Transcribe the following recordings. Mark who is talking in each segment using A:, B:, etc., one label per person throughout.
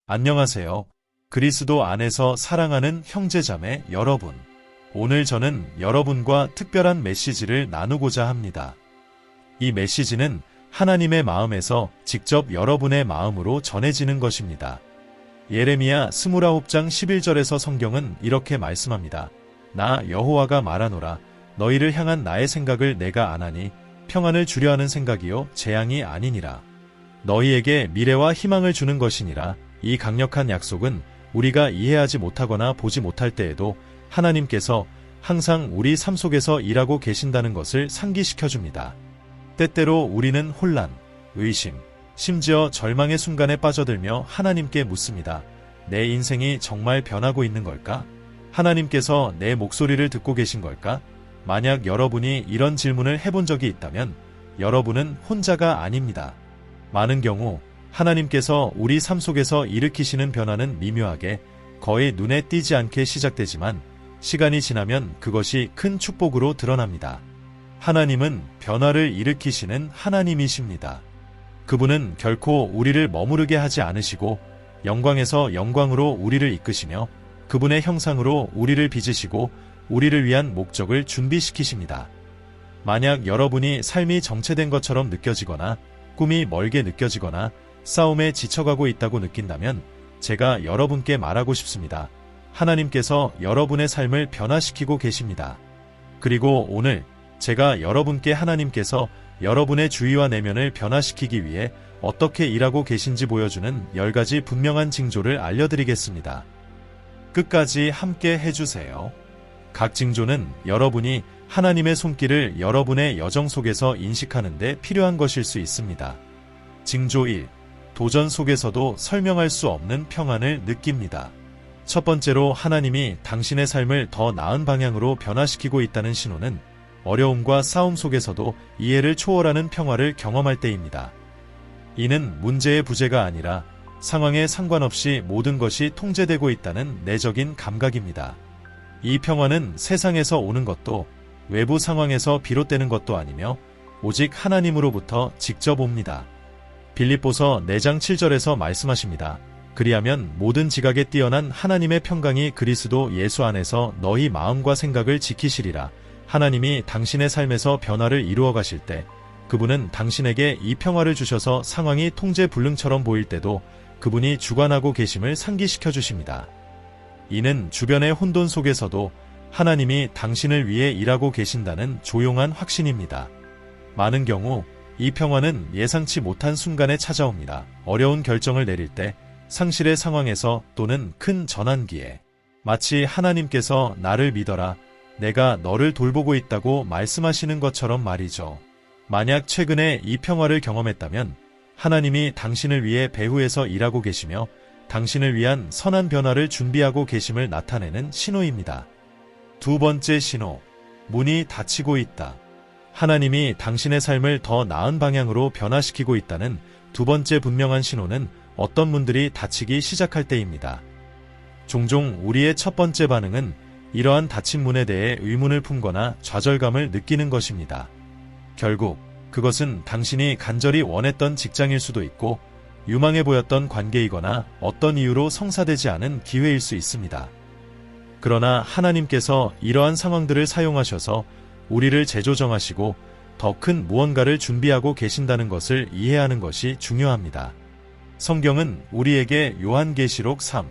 A: 안녕하세요. 그리스도 안에서 사랑하는 형제자매 여러분. 오늘 저는 여러분과 특별한 메시지를 나누고자 합니다. 이 메시지는 하나님의 마음에서 직접 여러분의 마음으로 전해지는 것입니다. 예레미야 29장 11절에서 성경은 이렇게 말씀합니다. 나 여호와가 말하노라. 너희를 향한 나의 생각을 내가 아나니 평안을 주려 하는 생각이요 재앙이 아니니라. 너희에게 미래와 희망을 주는 것이니라. 이 강력한 약속은 우리가 이해하지 못하거나 보지 못할 때에도 하나님께서 항상 우리 삶 속에서 일하고 계신다는 것을 상기시켜줍니다. 때때로 우리는 혼란, 의심, 심지어 절망의 순간에 빠져들며 하나님께 묻습니다. 내 인생이 정말 변하고 있는 걸까? 하나님께서 내 목소리를 듣고 계신 걸까? 만약 여러분이 이런 질문을 해본 적이 있다면 여러분은 혼자가 아닙니다. 많은 경우 하나님께서 우리 삶 속에서 일으키시는 변화는 미묘하게 거의 눈에 띄지 않게 시작되지만 시간이 지나면 그것이 큰 축복으로 드러납니다. 하나님은 변화를 일으키시는 하나님이십니다. 그분은 결코 우리를 머무르게 하지 않으시고 영광에서 영광으로 우리를 이끄시며 그분의 형상으로 우리를 빚으시고 우리를 위한 목적을 준비시키십니다. 만약 여러분이 삶이 정체된 것처럼 느껴지거나 꿈이 멀게 느껴지거나 싸움에 지쳐가고 있다고 느낀다면 제가 여러분께 말하고 싶습니다. 하나님께서 여러분의 삶을 변화시키고 계십니다. 그리고 오늘 제가 여러분께 하나님께서 여러분의 주위와 내면을 변화시키기 위해 어떻게 일하고 계신지 보여주는 10가지 분명한 징조를 알려드리겠습니다. 끝까지 함께 해주세요. 각 징조는 여러분이 하나님의 손길을 여러분의 여정 속에서 인식하는 데 필요한 것일 수 있습니다. 징조 1. 도전 속에서도 설명할 수 없는 평안을 느낍니다. 첫 번째로 하나님이 당신의 삶을 더 나은 방향으로 변화시키고 있다는 신호는 어려움과 싸움 속에서도 이해를 초월하는 평화를 경험할 때입니다. 이는 문제의 부재가 아니라 상황에 상관없이 모든 것이 통제되고 있다는 내적인 감각입니다. 이 평화는 세상에서 오는 것도 외부 상황에서 비롯되는 것도 아니며 오직 하나님으로부터 직접 옵니다. 빌립보서 4장 7절에서 말씀하십니다. 그리하면 모든 지각에 뛰어난 하나님의 평강이 그리스도 예수 안에서 너희 마음과 생각을 지키시리라. 하나님이 당신의 삶에서 변화를 이루어 가실 때 그분은 당신에게 이 평화를 주셔서 상황이 통제불능처럼 보일 때도 그분이 주관하고 계심을 상기시켜 주십니다. 이는 주변의 혼돈 속에서도 하나님이 당신을 위해 일하고 계신다는 조용한 확신입니다. 많은 경우 이 평화는 예상치 못한 순간에 찾아옵니다. 어려운 결정을 내릴 때, 상실의 상황에서 또는 큰 전환기에 마치 하나님께서 나를 믿어라, 내가 너를 돌보고 있다고 말씀하시는 것처럼 말이죠. 만약 최근에 이 평화를 경험했다면 하나님이 당신을 위해 배후에서 일하고 계시며 당신을 위한 선한 변화를 준비하고 계심을 나타내는 신호입니다. 두 번째 신호, 문이 닫히고 있다. 하나님이 당신의 삶을 더 나은 방향으로 변화시키고 있다는 두 번째 분명한 신호는 어떤 문들이 닫히기 시작할 때입니다. 종종 우리의 첫 번째 반응은 이러한 닫힌 문에 대해 의문을 품거나 좌절감을 느끼는 것입니다. 결국 그것은 당신이 간절히 원했던 직장일 수도 있고 유망해 보였던 관계이거나 어떤 이유로 성사되지 않은 기회일 수 있습니다. 그러나 하나님께서 이러한 상황들을 사용하셔서 우리를 재조정하시고 더 큰 무언가를 준비하고 계신다는 것을 이해하는 것이 중요합니다. 성경은 우리에게 요한계시록 3,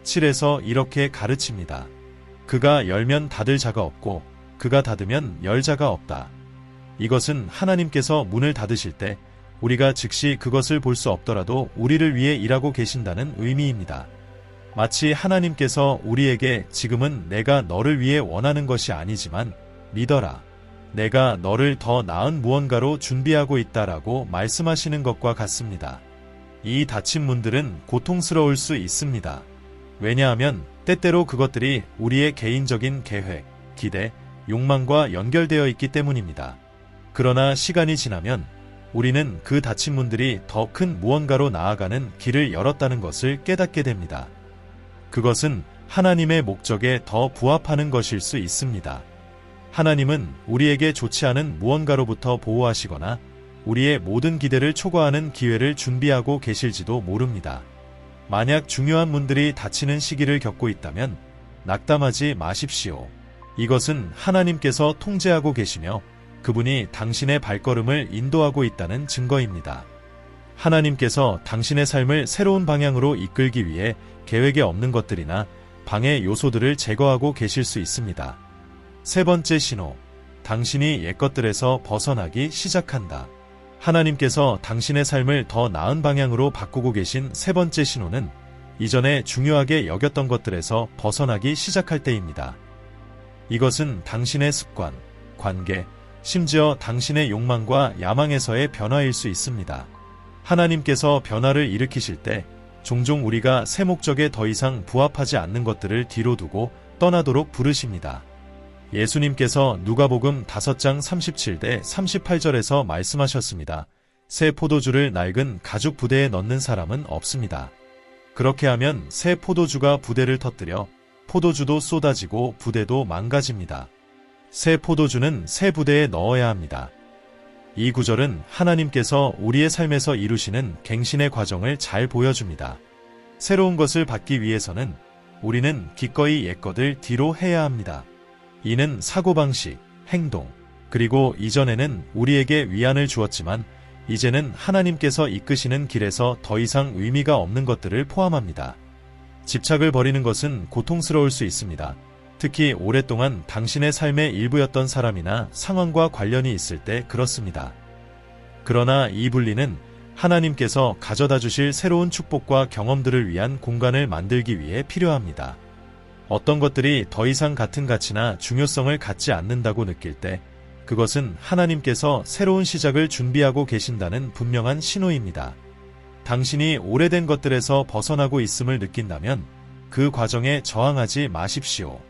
A: 7에서 이렇게 가르칩니다. 그가 열면 닫을 자가 없고 그가 닫으면 열 자가 없다. 이것은 하나님께서 문을 닫으실 때 우리가 즉시 그것을 볼 수 없더라도 우리를 위해 일하고 계신다는 의미입니다. 마치 하나님께서 우리에게 지금은 내가 너를 위해 원하는 것이 아니지만 믿어라. 내가 너를 더 나은 무언가로 준비하고 있다라고 말씀하시는 것과 같습니다. 이 닫힌 문들은 고통스러울 수 있습니다. 왜냐하면 때때로 그것들이 우리의 개인적인 계획, 기대, 욕망과 연결되어 있기 때문입니다. 그러나 시간이 지나면 우리는 그 닫힌 문들이 더 큰 무언가로 나아가는 길을 열었다는 것을 깨닫게 됩니다. 그것은 하나님의 목적에 더 부합하는 것일 수 있습니다. 하나님은 우리에게 좋지 않은 무언가로부터 보호하시거나 우리의 모든 기대를 초과하는 기회를 준비하고 계실지도 모릅니다. 만약 중요한 문들이 닫히는 시기를 겪고 있다면 낙담하지 마십시오. 이것은 하나님께서 통제하고 계시며 그분이 당신의 발걸음을 인도하고 있다는 증거입니다. 하나님께서 당신의 삶을 새로운 방향으로 이끌기 위해 계획에 없는 것들이나 방해 요소들을 제거하고 계실 수 있습니다. 세 번째 신호, 당신이 옛것들에서 벗어나기 시작한다. 하나님께서 당신의 삶을 더 나은 방향으로 바꾸고 계신 세 번째 신호는 이전에 중요하게 여겼던 것들에서 벗어나기 시작할 때입니다. 이것은 당신의 습관, 관계, 심지어 당신의 욕망과 야망에서의 변화일 수 있습니다. 하나님께서 변화를 일으키실 때 종종 우리가 새 목적에 더 이상 부합하지 않는 것들을 뒤로 두고 떠나도록 부르십니다. 예수님께서 누가복음 5장 37대 38절에서 말씀하셨습니다. 새 포도주를 낡은 가죽 부대에 넣는 사람은 없습니다. 그렇게 하면 새 포도주가 부대를 터뜨려 포도주도 쏟아지고 부대도 망가집니다. 새 포도주는 새 부대에 넣어야 합니다. 이 구절은 하나님께서 우리의 삶에서 이루시는 갱신의 과정을 잘 보여줍니다. 새로운 것을 받기 위해서는 우리는 기꺼이 옛것을 뒤로 해야 합니다. 이는 사고방식, 행동, 그리고 이전에는 우리에게 위안을 주었지만 이제는 하나님께서 이끄시는 길에서 더 이상 의미가 없는 것들을 포함합니다. 집착을 버리는 것은 고통스러울 수 있습니다. 특히 오랫동안 당신의 삶의 일부였던 사람이나 상황과 관련이 있을 때 그렇습니다. 그러나 이 분리는 하나님께서 가져다 주실 새로운 축복과 경험들을 위한 공간을 만들기 위해 필요합니다. 어떤 것들이 더 이상 같은 가치나 중요성을 갖지 않는다고 느낄 때 그것은 하나님께서 새로운 시작을 준비하고 계신다는 분명한 신호입니다. 당신이 오래된 것들에서 벗어나고 있음을 느낀다면 그 과정에 저항하지 마십시오.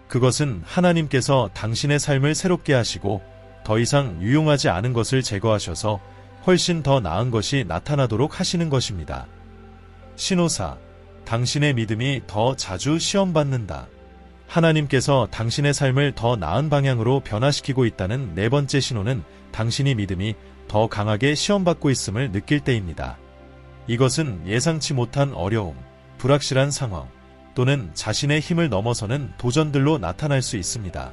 A: 그것은 하나님께서 당신의 삶을 새롭게 하시고 더 이상 유용하지 않은 것을 제거하셔서 훨씬 더 나은 것이 나타나도록 하시는 것입니다. 신호 4. 당신의 믿음이 더 자주 시험받는다. 하나님께서 당신의 삶을 더 나은 방향으로 변화시키고 있다는 네 번째 신호는 당신이 믿음이 더 강하게 시험받고 있음을 느낄 때입니다. 이것은 예상치 못한 어려움, 불확실한 상황, 또는 자신의 힘을 넘어서는 도전들로 나타날 수 있습니다.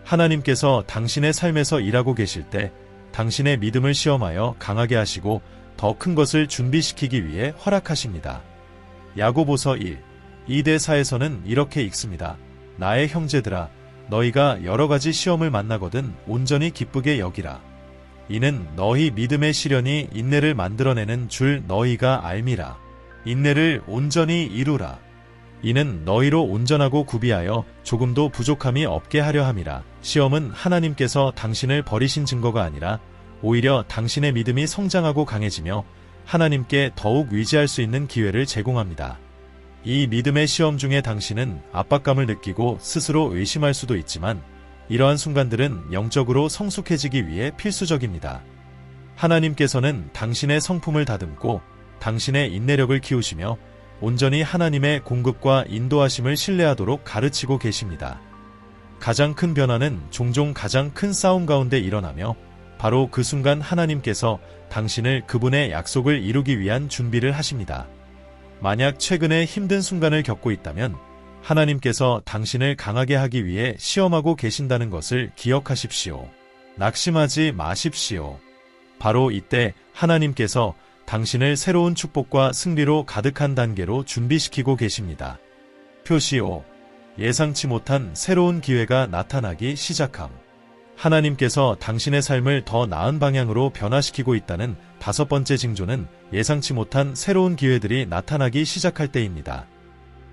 A: 하나님께서 당신의 삶에서 일하고 계실 때 당신의 믿음을 시험하여 강하게 하시고 더 큰 것을 준비시키기 위해 허락하십니다. 야고보서 1, 2대4에서는 이렇게 읽습니다. 나의 형제들아, 너희가 여러 가지 시험을 만나거든 온전히 기쁘게 여기라. 이는 너희 믿음의 시련이 인내를 만들어내는 줄 너희가 알미라. 인내를 온전히 이루라. 이는 너희로 온전하고 구비하여 조금도 부족함이 없게 하려 함이라. 시험은 하나님께서 당신을 버리신 증거가 아니라 오히려 당신의 믿음이 성장하고 강해지며 하나님께 더욱 의지할 수 있는 기회를 제공합니다. 이 믿음의 시험 중에 당신은 압박감을 느끼고 스스로 의심할 수도 있지만 이러한 순간들은 영적으로 성숙해지기 위해 필수적입니다. 하나님께서는 당신의 성품을 다듬고 당신의 인내력을 키우시며 온전히 하나님의 공급과 인도하심을 신뢰하도록 가르치고 계십니다. 가장 큰 변화는 종종 가장 큰 싸움 가운데 일어나며 바로 그 순간 하나님께서 당신을 그분의 약속을 이루기 위한 준비를 하십니다. 만약 최근에 힘든 순간을 겪고 있다면 하나님께서 당신을 강하게 하기 위해 시험하고 계신다는 것을 기억하십시오. 낙심하지 마십시오. 바로 이때 하나님께서 당신을 새로운 축복과 승리로 가득한 단계로 준비시키고 계십니다. 표시 5. 예상치 못한 새로운 기회가 나타나기 시작함. 하나님께서 당신의 삶을 더 나은 방향으로 변화시키고 있다는 다섯 번째 징조는 예상치 못한 새로운 기회들이 나타나기 시작할 때입니다.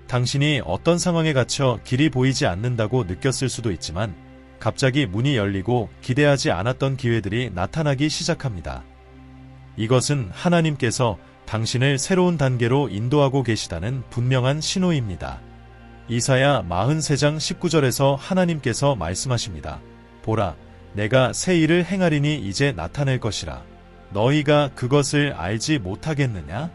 A: 당신이 어떤 상황에 갇혀 길이 보이지 않는다고 느꼈을 수도 있지만 갑자기 문이 열리고 기대하지 않았던 기회들이 나타나기 시작합니다. 이것은 하나님께서 당신을 새로운 단계로 인도하고 계시다는 분명한 신호입니다. 이사야 43장 19절에서 하나님께서 말씀하십니다. 보라, 내가 새 일을 행하리니 이제 나타낼 것이라. 너희가 그것을 알지 못하겠느냐?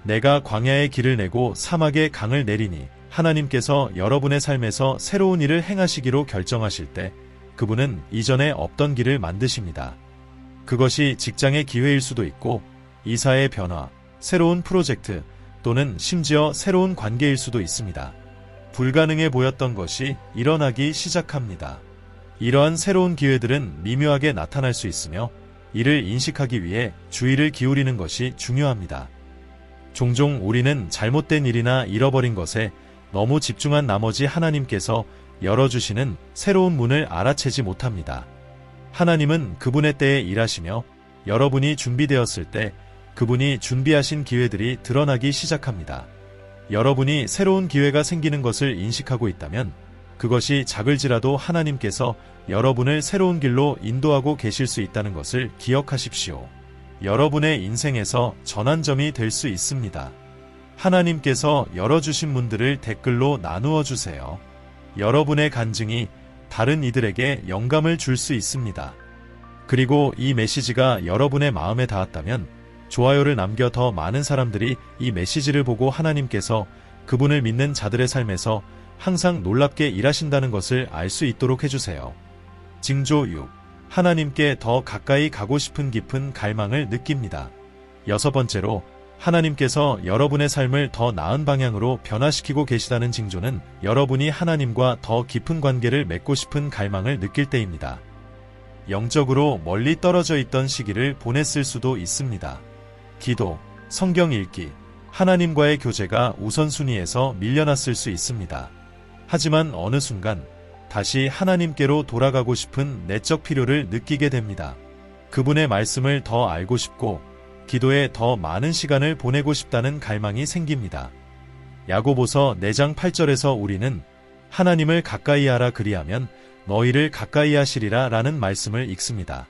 A: 내가 광야의 길을 내고 사막의 강을 내리니 하나님께서 여러분의 삶에서 새로운 일을 행하시기로 결정하실 때 그분은 이전에 없던 길을 만드십니다. 그것이 직장의 기회일 수도 있고 이사의 변화, 새로운 프로젝트, 또는 심지어 새로운 관계일 수도 있습니다. 불가능해 보였던 것이 일어나기 시작합니다. 이러한 새로운 기회들은 미묘하게 나타날 수 있으며 이를 인식하기 위해 주의를 기울이는 것이 중요합니다. 종종 우리는 잘못된 일이나 잃어버린 것에 너무 집중한 나머지 하나님께서 열어주시는 새로운 문을 알아채지 못합니다. 하나님은 그분의 때에 일하시며 여러분이 준비되었을 때 그분이 준비하신 기회들이 드러나기 시작합니다. 여러분이 새로운 기회가 생기는 것을 인식하고 있다면 그것이 작을지라도 하나님께서 여러분을 새로운 길로 인도하고 계실 수 있다는 것을 기억하십시오. 여러분의 인생에서 전환점이 될 수 있습니다. 하나님께서 열어주신 문들을 댓글로 나누어 주세요. 여러분의 간증이 다른 이들에게 영감을 줄 수 있습니다. 그리고 이 메시지가 여러분의 마음에 닿았다면 좋아요를 남겨 더 많은 사람들이 이 메시지를 보고 하나님께서 그분을 믿는 자들의 삶에서 항상 놀랍게 일하신다는 것을 알 수 있도록 해주세요. 징조 6. 하나님께 더 가까이 가고 싶은 깊은 갈망을 느낍니다. 6번째로 하나님께서 여러분의 삶을 더 나은 방향으로 변화시키고 계시다는 징조는 여러분이 하나님과 더 깊은 관계를 맺고 싶은 갈망을 느낄 때입니다. 영적으로 멀리 떨어져 있던 시기를 보냈을 수도 있습니다. 기도, 성경 읽기, 하나님과의 교제가 우선순위에서 밀려났을 수 있습니다. 하지만 어느 순간 다시 하나님께로 돌아가고 싶은 내적 필요를 느끼게 됩니다. 그분의 말씀을 더 알고 싶고 기도에 더 많은 시간을 보내고 싶다는 갈망이 생깁니다. 야고보서 4장 8절에서 우리는 하나님을 가까이 하라 그리하면 너희를 가까이 하시리라 라는 말씀을 읽습니다.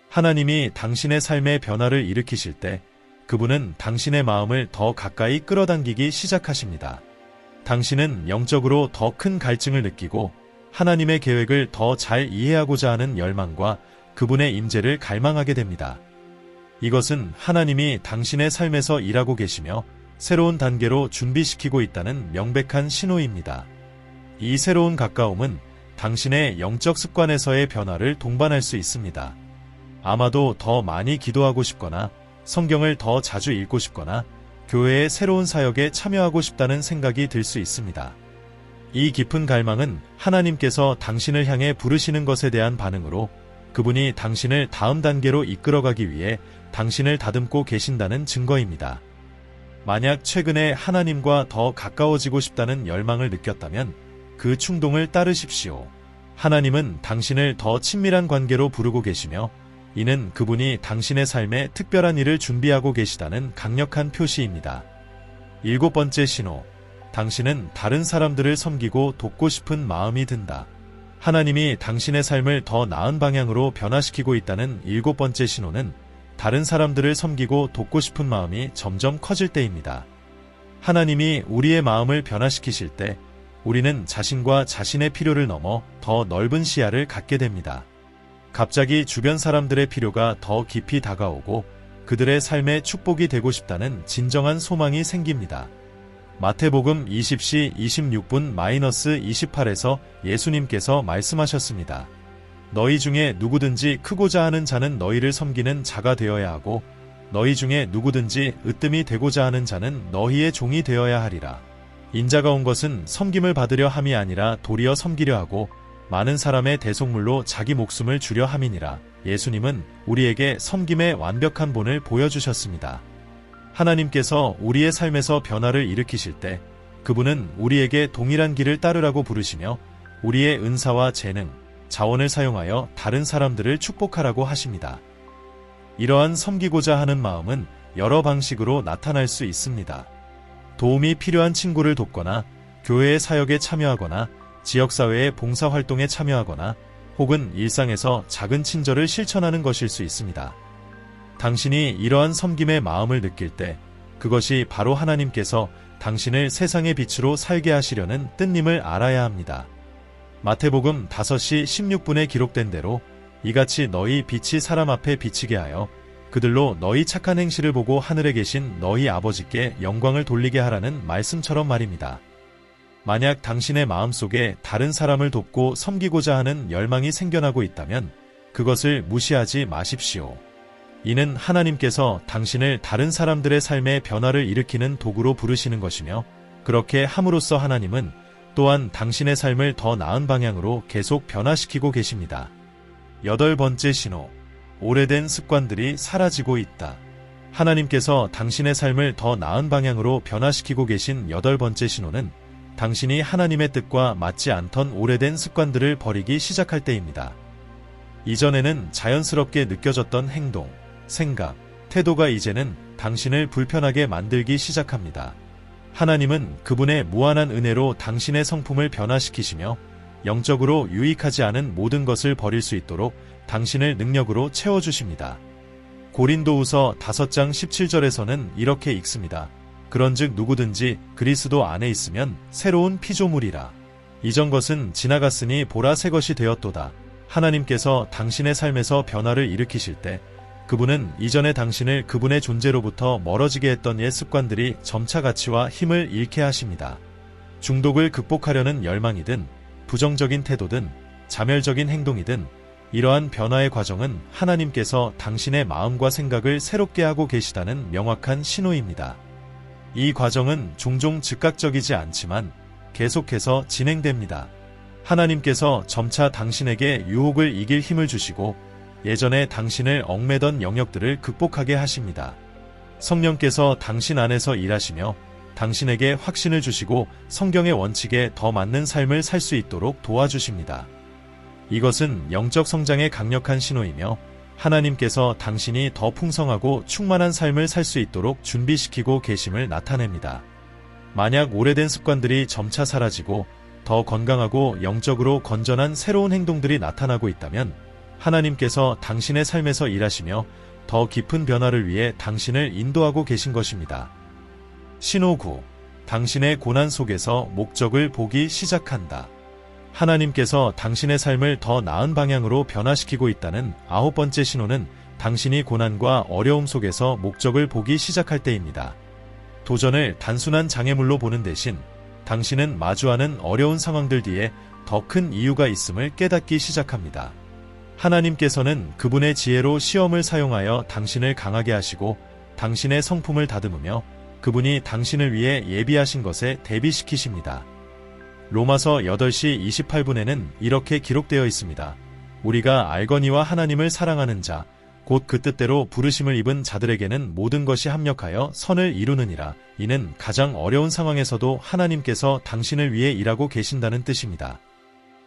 A: 하나님이 당신의 삶의 변화를 일으키실 때 그분은 당신의 마음을 더 가까이 끌어당기기 시작하십니다. 당신은 영적으로 더 큰 갈증을 느끼고 하나님의 계획을 더 잘 이해하고자 하는 열망과 그분의 임재를 갈망하게 됩니다. 이것은 하나님이 당신의 삶에서 일하고 계시며 새로운 단계로 준비시키고 있다는 명백한 신호입니다. 이 새로운 가까움은 당신의 영적 습관에서의 변화를 동반할 수 있습니다. 아마도 더 많이 기도하고 싶거나 성경을 더 자주 읽고 싶거나 교회의 새로운 사역에 참여하고 싶다는 생각이 들 수 있습니다. 이 깊은 갈망은 하나님께서 당신을 향해 부르시는 것에 대한 반응으로 그분이 당신을 다음 단계로 이끌어가기 위해 당신을 다듬고 계신다는 증거입니다. 만약 최근에 하나님과 더 가까워지고 싶다는 열망을 느꼈다면 그 충동을 따르십시오. 하나님은 당신을 더 친밀한 관계로 부르고 계시며 이는 그분이 당신의 삶에 특별한 일을 준비하고 계시다는 강력한 표시입니다. 7번째 신호. 당신은 다른 사람들을 섬기고 돕고 싶은 마음이 든다. 하나님이 당신의 삶을 더 나은 방향으로 변화시키고 있다는 7번째 신호는 다른 사람들을 섬기고 돕고 싶은 마음이 점점 커질 때입니다. 하나님이 우리의 마음을 변화시키실 때 우리는 자신과 자신의 필요를 넘어 더 넓은 시야를 갖게 됩니다. 갑자기 주변 사람들의 필요가 더 깊이 다가오고 그들의 삶의 축복이 되고 싶다는 진정한 소망이 생깁니다. 마태복음 20시 26분-28에서 예수님께서 말씀하셨습니다. 너희 중에 누구든지 크고자 하는 자는 너희를 섬기는 자가 되어야 하고 너희 중에 누구든지 으뜸이 되고자 하는 자는 너희의 종이 되어야 하리라. 인자가 온 것은 섬김을 받으려 함이 아니라 도리어 섬기려 하고 많은 사람의 대속물로 자기 목숨을 주려 함이니라. 예수님은 우리에게 섬김의 완벽한 본을 보여주셨습니다. 하나님께서 우리의 삶에서 변화를 일으키실 때 그분은 우리에게 동일한 길을 따르라고 부르시며 우리의 은사와 재능, 자원을 사용하여 다른 사람들을 축복하라고 하십니다. 이러한 섬기고자 하는 마음은 여러 방식으로 나타날 수 있습니다. 도움이 필요한 친구를 돕거나 교회의 사역에 참여하거나 지역사회의 봉사활동에 참여하거나 혹은 일상에서 작은 친절을 실천하는 것일 수 있습니다. 당신이 이러한 섬김의 마음을 느낄 때 그것이 바로 하나님께서 당신을 세상의 빛으로 살게 하시려는 뜻임을 알아야 합니다. 마태복음 5시 16분에 기록된 대로 이같이 너희 빛이 사람 앞에 비치게 하여 그들로 너희 착한 행실을 보고 하늘에 계신 너희 아버지께 영광을 돌리게 하라는 말씀처럼 말입니다. 만약 당신의 마음속에 다른 사람을 돕고 섬기고자 하는 열망이 생겨나고 있다면 그것을 무시하지 마십시오. 이는 하나님께서 당신을 다른 사람들의 삶의 변화를 일으키는 도구로 부르시는 것이며, 그렇게 함으로써 하나님은 또한 당신의 삶을 더 나은 방향으로 계속 변화시키고 계십니다. 8번째 신호. 오래된 습관들이 사라지고 있다. 하나님께서 당신의 삶을 더 나은 방향으로 변화시키고 계신 8번째 신호는 당신이 하나님의 뜻과 맞지 않던 오래된 습관들을 버리기 시작할 때입니다. 이전에는 자연스럽게 느껴졌던 행동, 생각, 태도가 이제는 당신을 불편하게 만들기 시작합니다. 하나님은 그분의 무한한 은혜로 당신의 성품을 변화시키시며 영적으로 유익하지 않은 모든 것을 버릴 수 있도록 당신을 능력으로 채워주십니다. 고린도후서 5장 17절에서는 이렇게 읽습니다. 그런즉 누구든지 그리스도 안에 있으면 새로운 피조물이라. 이전 것은 지나갔으니 보라 새 것이 되었도다. 하나님께서 당신의 삶에서 변화를 일으키실 때 그분은 이전에 당신을 그분의 존재로부터 멀어지게 했던 옛 습관들이 점차 가치와 힘을 잃게 하십니다. 중독을 극복하려는 열망이든 부정적인 태도든 자멸적인 행동이든 이러한 변화의 과정은 하나님께서 당신의 마음과 생각을 새롭게 하고 계시다는 명확한 신호입니다. 이 과정은 종종 즉각적이지 않지만 계속해서 진행됩니다. 하나님께서 점차 당신에게 유혹을 이길 힘을 주시고 예전에 당신을 얽매던 영역들을 극복하게 하십니다. 성령께서 당신 안에서 일하시며 당신에게 확신을 주시고 성경의 원칙에 더 맞는 삶을 살 수 있도록 도와주십니다. 이것은 영적 성장의 강력한 신호이며 하나님께서 당신이 더 풍성하고 충만한 삶을 살 수 있도록 준비시키고 계심을 나타냅니다. 만약 오래된 습관들이 점차 사라지고 더 건강하고 영적으로 건전한 새로운 행동들이 나타나고 있다면 하나님께서 당신의 삶에서 일하시며 더 깊은 변화를 위해 당신을 인도하고 계신 것입니다. 신호 9. 당신의 고난 속에서 목적을 보기 시작한다. 하나님께서 당신의 삶을 더 나은 방향으로 변화시키고 있다는 9번째 신호는 당신이 고난과 어려움 속에서 목적을 보기 시작할 때입니다. 도전을 단순한 장애물로 보는 대신 당신은 마주하는 어려운 상황들 뒤에 더 큰 이유가 있음을 깨닫기 시작합니다. 하나님께서는 그분의 지혜로 시험을 사용하여 당신을 강하게 하시고 당신의 성품을 다듬으며 그분이 당신을 위해 예비하신 것에 대비시키십니다. 로마서 8시 28분에는 이렇게 기록되어 있습니다. 우리가 알거니와 하나님을 사랑하는 자, 곧 그 뜻대로 부르심을 입은 자들에게는 모든 것이 합력하여 선을 이루느니라. 이는 가장 어려운 상황에서도 하나님께서 당신을 위해 일하고 계신다는 뜻입니다.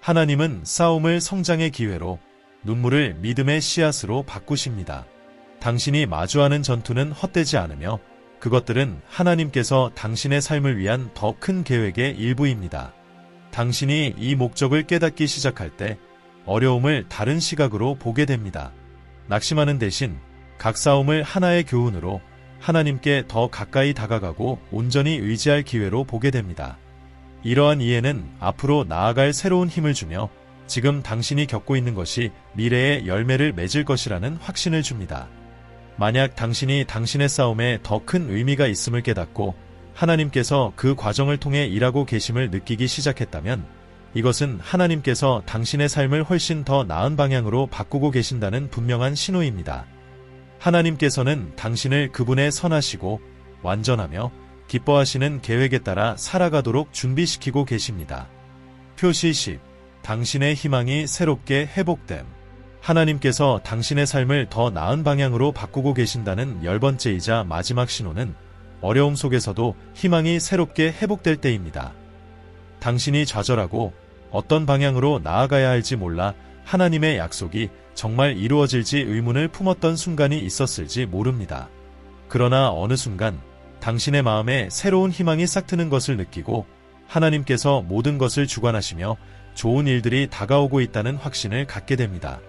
A: 하나님은 싸움을 성장의 기회로, 눈물을 믿음의 씨앗으로 바꾸십니다. 당신이 마주하는 전투는 헛되지 않으며 그것들은 하나님께서 당신의 삶을 위한 더 큰 계획의 일부입니다. 당신이 이 목적을 깨닫기 시작할 때 어려움을 다른 시각으로 보게 됩니다. 낙심하는 대신 각 싸움을 하나의 교훈으로 하나님께 더 가까이 다가가고 온전히 의지할 기회로 보게 됩니다. 이러한 이해는 앞으로 나아갈 새로운 힘을 주며 지금 당신이 겪고 있는 것이 미래의 열매를 맺을 것이라는 확신을 줍니다. 만약 당신이 당신의 싸움에 더 큰 의미가 있음을 깨닫고 하나님께서 그 과정을 통해 일하고 계심을 느끼기 시작했다면 이것은 하나님께서 당신의 삶을 훨씬 더 나은 방향으로 바꾸고 계신다는 분명한 신호입니다. 하나님께서는 당신을 그분의 선하시고 완전하며 기뻐하시는 계획에 따라 살아가도록 준비시키고 계십니다. 표시 10. 당신의 희망이 새롭게 회복됨. 하나님께서 당신의 삶을 더 나은 방향으로 바꾸고 계신다는 10번째이자 마지막 신호는 어려움 속에서도 희망이 새롭게 회복될 때입니다. 당신이 좌절하고 어떤 방향으로 나아가야 할지 몰라 하나님의 약속이 정말 이루어질지 의문을 품었던 순간이 있었을지 모릅니다. 그러나 어느 순간 당신의 마음에 새로운 희망이 싹트는 것을 느끼고 하나님께서 모든 것을 주관하시며 좋은 일들이 다가오고 있다는 확신을 갖게 됩니다.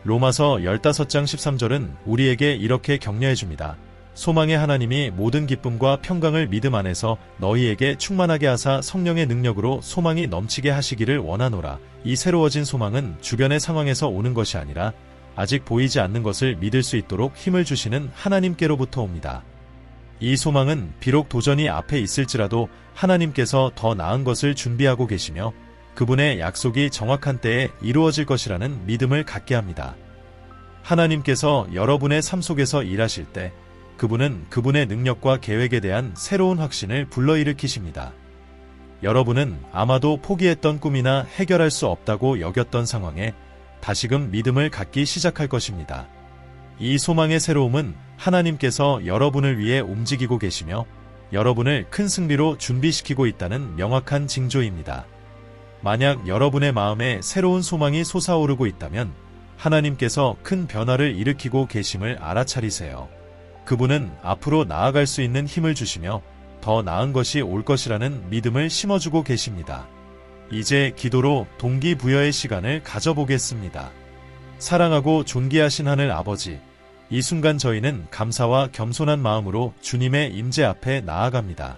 A: 로마서 15장 13절은 우리에게 이렇게 격려해 줍니다. 소망의 하나님이 모든 기쁨과 평강을 믿음 안에서 너희에게 충만하게 하사 성령의 능력으로 소망이 넘치게 하시기를 원하노라. 이 새로워진 소망은 주변의 상황에서 오는 것이 아니라 아직 보이지 않는 것을 믿을 수 있도록 힘을 주시는 하나님께로부터 옵니다. 이 소망은 비록 도전이 앞에 있을지라도 하나님께서 더 나은 것을 준비하고 계시며 그분의 약속이 정확한 때에 이루어질 것이라는 믿음을 갖게 합니다. 하나님께서 여러분의 삶 속에서 일하실 때 그분은 그분의 능력과 계획에 대한 새로운 확신을 불러일으키십니다. 여러분은 아마도 포기했던 꿈이나 해결할 수 없다고 여겼던 상황에 다시금 믿음을 갖기 시작할 것입니다. 이 소망의 새로움은 하나님께서 여러분을 위해 움직이고 계시며 여러분을 큰 승리로 준비시키고 있다는 명확한 징조입니다. 만약 여러분의 마음에 새로운 소망이 솟아오르고 있다면 하나님께서 큰 변화를 일으키고 계심을 알아차리세요. 그분은 앞으로 나아갈 수 있는 힘을 주시며 더 나은 것이 올 것이라는 믿음을 심어주고 계십니다. 이제 기도로 동기부여의 시간을 가져보겠습니다. 사랑하고 존귀하신 하늘 아버지, 이 순간 저희는 감사와 겸손한 마음으로 주님의 임재 앞에 나아갑니다.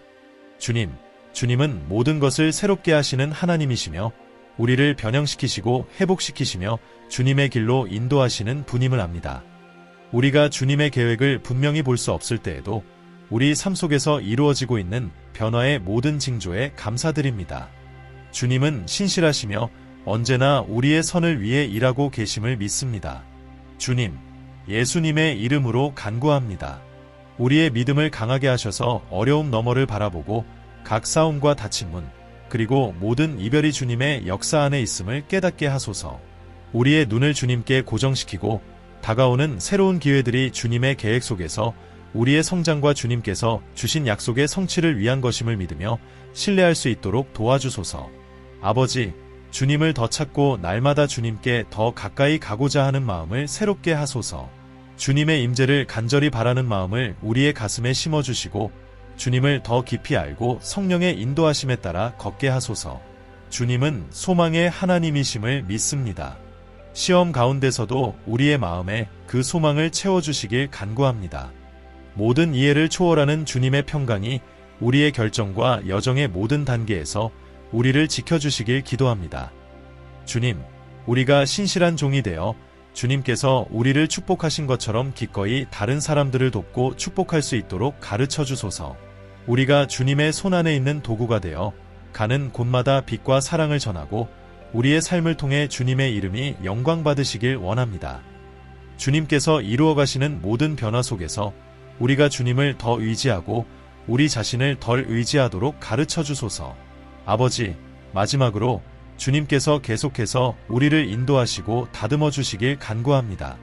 A: 주님, 주님은 모든 것을 새롭게 하시는 하나님이시며 우리를 변형시키시고 회복시키시며 주님의 길로 인도하시는 분임을 압니다. 우리가 주님의 계획을 분명히 볼 수 없을 때에도 우리 삶 속에서 이루어지고 있는 변화의 모든 징조에 감사드립니다. 주님은 신실하시며 언제나 우리의 선을 위해 일하고 계심을 믿습니다. 주님, 예수님의 이름으로 간구합니다. 우리의 믿음을 강하게 하셔서 어려움 너머를 바라보고 각 싸움과 닫힌 문, 그리고 모든 이별이 주님의 역사 안에 있음을 깨닫게 하소서. 우리의 눈을 주님께 고정시키고 다가오는 새로운 기회들이 주님의 계획 속에서 우리의 성장과 주님께서 주신 약속의 성취를 위한 것임을 믿으며 신뢰할 수 있도록 도와주소서. 아버지, 주님을 더 찾고 날마다 주님께 더 가까이 가고자 하는 마음을 새롭게 하소서. 주님의 임재를 간절히 바라는 마음을 우리의 가슴에 심어주시고 주님을 더 깊이 알고 성령의 인도하심에 따라 걷게 하소서. 주님은 소망의 하나님이심을 믿습니다. 시험 가운데서도 우리의 마음에 그 소망을 채워주시길 간구합니다. 모든 이해를 초월하는 주님의 평강이 우리의 결정과 여정의 모든 단계에서 우리를 지켜주시길 기도합니다. 주님, 우리가 신실한 종이 되어 주님께서 우리를 축복하신 것처럼 기꺼이 다른 사람들을 돕고 축복할 수 있도록 가르쳐 주소서. 우리가 주님의 손안에 있는 도구가 되어 가는 곳마다 빛과 사랑을 전하고 우리의 삶을 통해 주님의 이름이 영광받으시길 원합니다. 주님께서 이루어 가시는 모든 변화 속에서 우리가 주님을 더 의지하고 우리 자신을 덜 의지하도록 가르쳐 주소서. 아버지, 마지막으로 주님께서 계속해서 우리를 인도하시고 다듬어 주시길 간구합니다.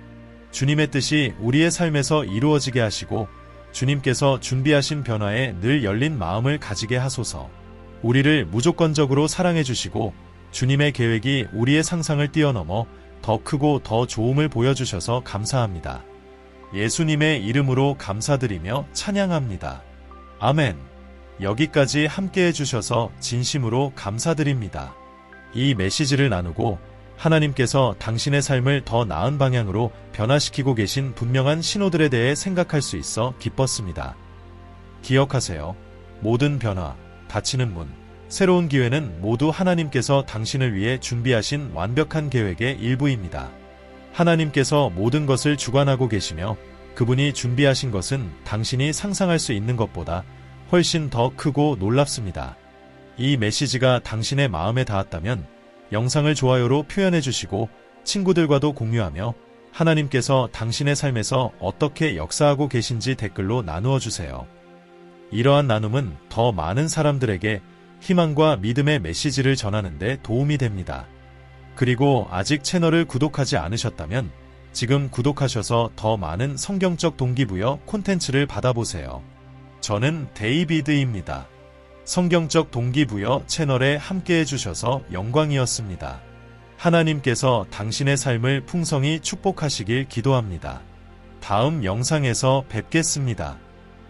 A: 주님의 뜻이 우리의 삶에서 이루어지게 하시고 주님께서 준비하신 변화에 늘 열린 마음을 가지게 하소서. 우리를 무조건적으로 사랑해 주시고 주님의 계획이 우리의 상상을 뛰어넘어 더 크고 더 좋음을 보여주셔서 감사합니다. 예수님의 이름으로 감사드리며 찬양합니다. 아멘. 여기까지 함께 해주셔서 진심으로 감사드립니다. 이 메시지를 나누고 하나님께서 당신의 삶을 더 나은 방향으로 변화시키고 계신 분명한 신호들에 대해 생각할 수 있어 기뻤습니다. 기억하세요. 모든 변화, 닫히는 문, 새로운 기회는 모두 하나님께서 당신을 위해 준비하신 완벽한 계획의 일부입니다. 하나님께서 모든 것을 주관하고 계시며 그분이 준비하신 것은 당신이 상상할 수 있는 것보다 훨씬 더 크고 놀랍습니다. 이 메시지가 당신의 마음에 닿았다면 영상을 좋아요로 표현해 주시고 친구들과도 공유하며 하나님께서 당신의 삶에서 어떻게 역사하고 계신지 댓글로 나누어 주세요. 이러한 나눔은 더 많은 사람들에게 희망과 믿음의 메시지를 전하는 데 도움이 됩니다. 그리고 아직 채널을 구독하지 않으셨다면 지금 구독하셔서 더 많은 성경적 동기부여 콘텐츠를 받아보세요. 저는 데이비드입니다. 성경적 동기부여 채널에 함께해 주셔서 영광이었습니다. 하나님께서 당신의 삶을 풍성히 축복하시길 기도합니다. 다음 영상에서 뵙겠습니다.